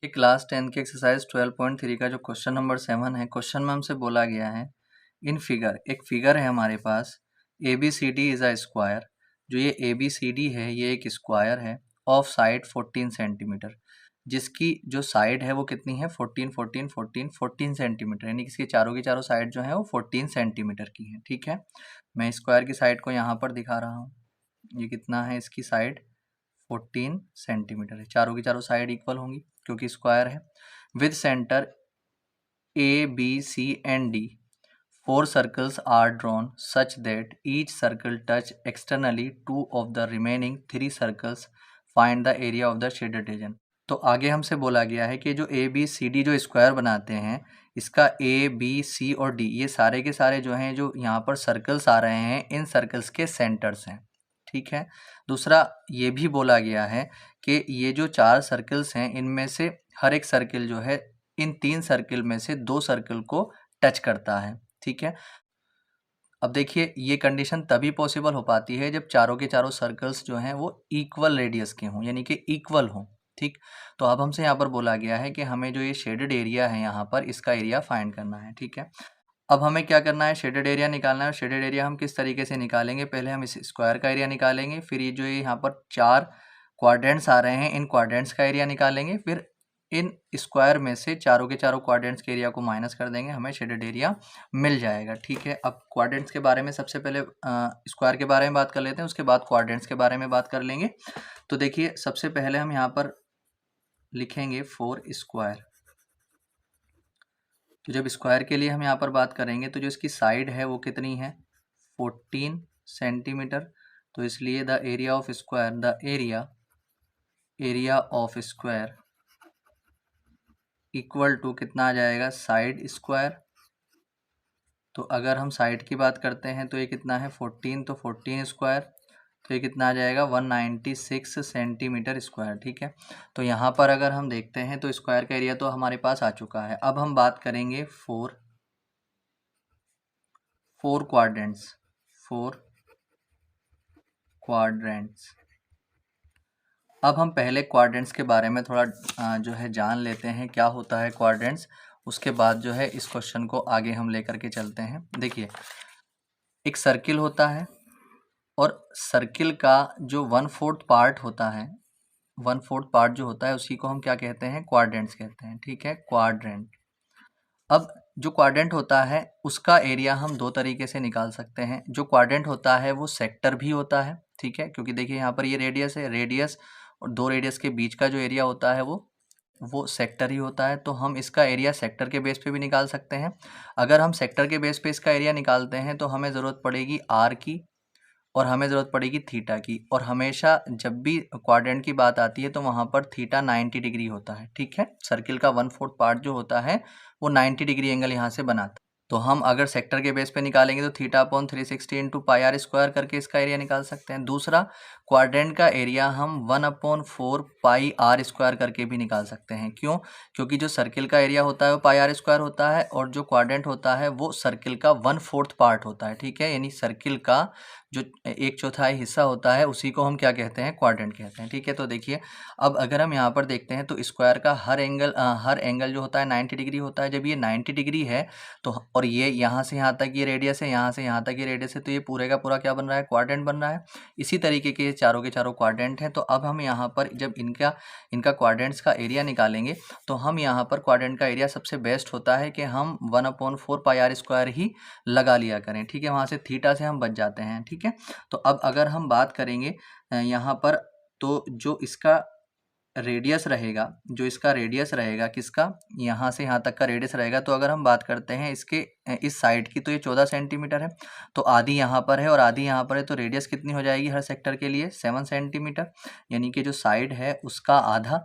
Class 10 की exercise 12.3 का जो क्वेश्चन नंबर 7 है, क्वेश्चन में हमसे बोला गया है इन फिगर, एक फिगर है हमारे पास A B C D is a square. जो ये ए बी सी डी है ये एक स्क्वायर है ऑफ साइड 14 सेंटीमीटर, जिसकी जो साइड है वो कितनी है 14 14 14 14 सेंटीमीटर, यानी कि इसके चारों की चारों साइड जो है वो 14 सेंटीमीटर की है। ठीक है, मैं स्क्वायर की साइड को यहाँ पर दिखा रहा हूँ। ये कितना है, इसकी साइड 14 सेंटीमीटर है। चारों की चारों साइड इक्वल होंगी क्योंकि स्क्वायर है। With centre A B C and D 4 circles are drawn such that each circle touch externally 2 of the remaining 3 circles. Find the area of the shaded region. तो आगे हमसे बोला गया है कि जो ए बी सी डी जो square बनाते हैं, इसका ए बी सी और डी ये सारे के सारे जो हैं, जो यहाँ पर सर्कल्स आ रहे हैं, इन सर्कल्स के सेंटर्स हैं। ठीक है, दूसरा ये भी बोला गया है कि ये जो 4 सर्कल्स हैं, इनमें से हर एक सर्कल जो है इन 3 सर्कल में से 2 सर्कल को टच करता है। ठीक है, अब देखिए ये कंडीशन तभी पॉसिबल हो पाती है जब चारों के चारों सर्कल्स जो हैं वो इक्वल रेडियस के हों, यानी कि इक्वल हों। ठीक, तो अब हमसे यहाँ पर बोला गया है कि हमें जो ये शेडेड एरिया है यहाँ पर, इसका एरिया फाइंड करना है। ठीक है, अब हमें क्या करना है, शेडेड एरिया निकालना है। और शेडेड एरिया हम किस तरीके से निकालेंगे, पहले हम इस स्क्वायर का एरिया निकालेंगे, फिर ये जो यहाँ पर 4 क्वाड्रेंट्स आ रहे हैं, इन क्वाड्रेंट्स का एरिया निकालेंगे, फिर इन स्क्वायर में से चारों के चारों क्वाड्रेंट्स के एरिया को माइनस कर देंगे, हमें शेडेड एरिया मिल जाएगा। ठीक है, अब क्वाड्रेंट्स के बारे में सबसे पहले स्क्वायर के बारे में बात कर लेते हैं, उसके बाद क्वाड्रेंट्स के बारे में बात कर लेंगे। तो देखिए सबसे पहले हम यहाँ पर लिखेंगे 4 स्क्वायर। तो जब स्क्वायर के लिए हम यहाँ पर बात करेंगे तो जो इसकी साइड है वो कितनी है 14 सेंटीमीटर। तो इसलिए the area of square, the area of square equal to कितना आ जाएगा, साइड स्क्वायर। तो अगर हम साइड की बात करते हैं तो ये कितना है 14, तो 14 स्क्वायर, तो ये कितना आ जाएगा 196 सेंटीमीटर स्क्वायर। ठीक है, तो यहाँ पर अगर हम देखते हैं तो स्क्वायर का एरिया तो हमारे पास आ चुका है। अब हम बात करेंगे फोर क्वाड्रेंट्स, 4 क्वाड्रेंट्स। अब हम पहले क्वाड्रेंट्स के बारे में थोड़ा जो है जान लेते हैं क्या होता है क्वाड्रेंट्स, उसके बाद जो है इस क्वेश्चन को आगे हम लेकर के चलते हैं। देखिए एक सर्किल होता है और सर्किल का जो 1/4 पार्ट होता है, 1/4 पार्ट जो होता है उसी को हम क्या कहते हैं, क्वाड्रेंट्स कहते हैं। ठीक है, क्वाड्रेंट। अब जो क्वाड्रेंट होता है उसका एरिया हम 2 तरीके से निकाल सकते हैं। जो क्वाड्रेंट होता है वो सेक्टर भी होता है। ठीक है, क्योंकि देखिए यहाँ पर ये रेडियस है, रेडियस और 2 रेडियस के बीच का जो एरिया होता है वो सेक्टर ही होता है। तो हम इसका एरिया सेक्टर के बेस पे भी निकाल सकते हैं। अगर हम सेक्टर के बेस पे इसका एरिया निकालते हैं तो हमें ज़रूरत पड़ेगी आर की और हमें ज़रूरत पड़ेगी थीटा की, और हमेशा जब भी क्वाड्रेंट की बात आती है तो वहाँ पर थीटा 90 डिग्री होता है। ठीक है, सर्किल का 1/4 पार्ट जो होता है वो 90 डिग्री एंगल यहाँ से बनाता है। तो हम अगर सेक्टर के बेस पे निकालेंगे तो theta upon 360 into pi r square करके इसका एरिया निकाल सकते हैं। दूसरा, क्वाड्रेंट का एरिया हम 1/4 पाई आर स्क्वायर करके भी निकाल सकते हैं। क्यों, क्योंकि जो सर्किल का एरिया होता है वो पाई आर स्क्वायर होता है और जो क्वाड्रेंट होता है वो सर्किल का 1/4 पार्ट होता है। ठीक है, यानी सर्किल का जो 1/4 हिस्सा होता है उसी को हम क्या कहते हैं, क्वाड्रेंट कहते हैं। ठीक है, तो देखिए अब अगर हम यहाँ पर देखते हैं तो स्क्वायर का हर एंगल जो होता है 90 डिग्री होता है। जब ये 90 डिग्री है तो, और ये यहाँ से यहाँ तक ये रेडियस है, यहाँ से यहाँ तक ये रेडियस है, तो ये पूरे का पूरा क्या बन रहा है, क्वाड्रेंट बन रहा है। इसी तरीके के चारों के चारों क्वाड्रेंट हैं। तो अब हम यहाँ पर जब इनका क्वाड्रेंट्स का एरिया निकालेंगे तो हम यहाँ पर क्वाड्रेंट का एरिया सबसे बेस्ट होता है कि हम 1/4 पाई आर स्क्वायर ही लगा लिया करें। ठीक है, वहाँ से थीटा से हम बच जाते हैं। ठीक है, तो अब अगर हम बात करेंगे यहाँ पर, तो जो इसका रेडियस रहेगा किसका, यहाँ से यहाँ तक का रेडियस रहेगा। तो अगर हम बात करते हैं इसके इस साइड की तो ये 14 सेंटीमीटर है, तो आधी यहाँ पर है और आधी यहाँ पर है, तो रेडियस कितनी हो जाएगी हर सेक्टर के लिए 7 सेंटीमीटर, यानी कि जो साइड है उसका आधा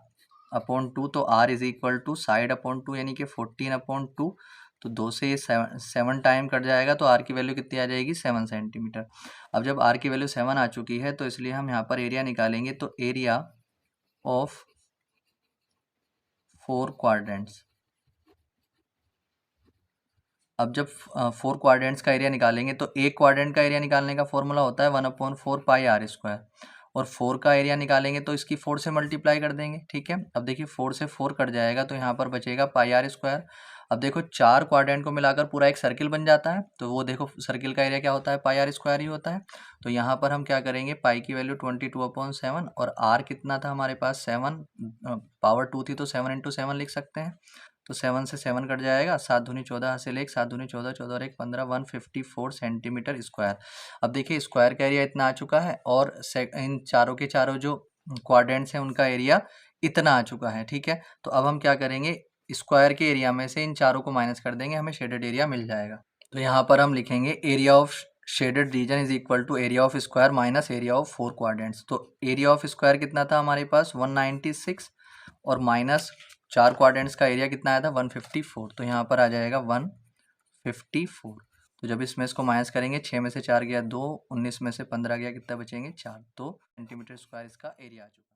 अपॉन 2। तो r is equal to side upon 2 यानी कि 14/2। तो 2 से ये 7 टाइम कट जाएगा तो r की वैल्यू कितनी आ जाएगी 7 सेंटीमीटर। अब जब r की वैल्यू 7 आ चुकी है तो इसलिए हम यहाँ पर एरिया निकालेंगे। तो एरिया ऑफ 4 क्वाड्रेंट्स, अब जब 4 क्वाड्रेंट्स का एरिया निकालेंगे तो एक क्वाड्रेंट का एरिया निकालने का फॉर्मूला होता है 1/4 पाई आर स्क्वायर, और 4 का एरिया निकालेंगे तो इसकी 4 से मल्टीप्लाई कर देंगे, ठीक है। अब देखिए 4 से 4 कट जाएगा तो यहाँ पर बचेगा पाई आर स्क्वायर। अब देखो 4 क्वाड्रेंट को मिलाकर पूरा एक सर्किल बन जाता है, तो वो देखो सर्किल का एरिया क्या होता है, पाई आर स्क्वायर ही होता है। तो यहाँ पर हम क्या करेंगे, पाई की वैल्यू 22/7 और आर कितना था हमारे पास 7, पावर 2 थी तो 7 × 7 लिख सकते हैं। तो 7 से 7 कट जाएगा, 7 दूनी 14 हासिल 1, 7 दूनी 14, 14 और 1 15, 154 सेंटीमीटर स्क्वायर। अब देखिए स्क्वायर का एरिया इतना आ चुका है और इन चारों के चारों जो क्वाड्रेंट्स हैं उनका एरिया इतना आ चुका है, ठीक है। तो अब हम क्या करेंगे, स्क्वायर के एरिया में से इन चारों को माइनस कर देंगे, हमें शेडेड एरिया मिल जाएगा। तो यहाँ पर हम लिखेंगे area of shaded region is equal to area of square minus area of 4 quadrants. तो एरिया ऑफ स्क्वायर कितना था हमारे पास 196 और माइनस 4 क्वाड्रेंट्स का एरिया कितना आया था 154, तो यहाँ पर आ जाएगा 154। तो जब इसमें इसको माइनस करेंगे 6 में से 4 गया 2, 19 में से 15 गया, कितना बचेंगे 4, तो सेंटीमीटर स्क्वायर इसका एरिया आ चुका है।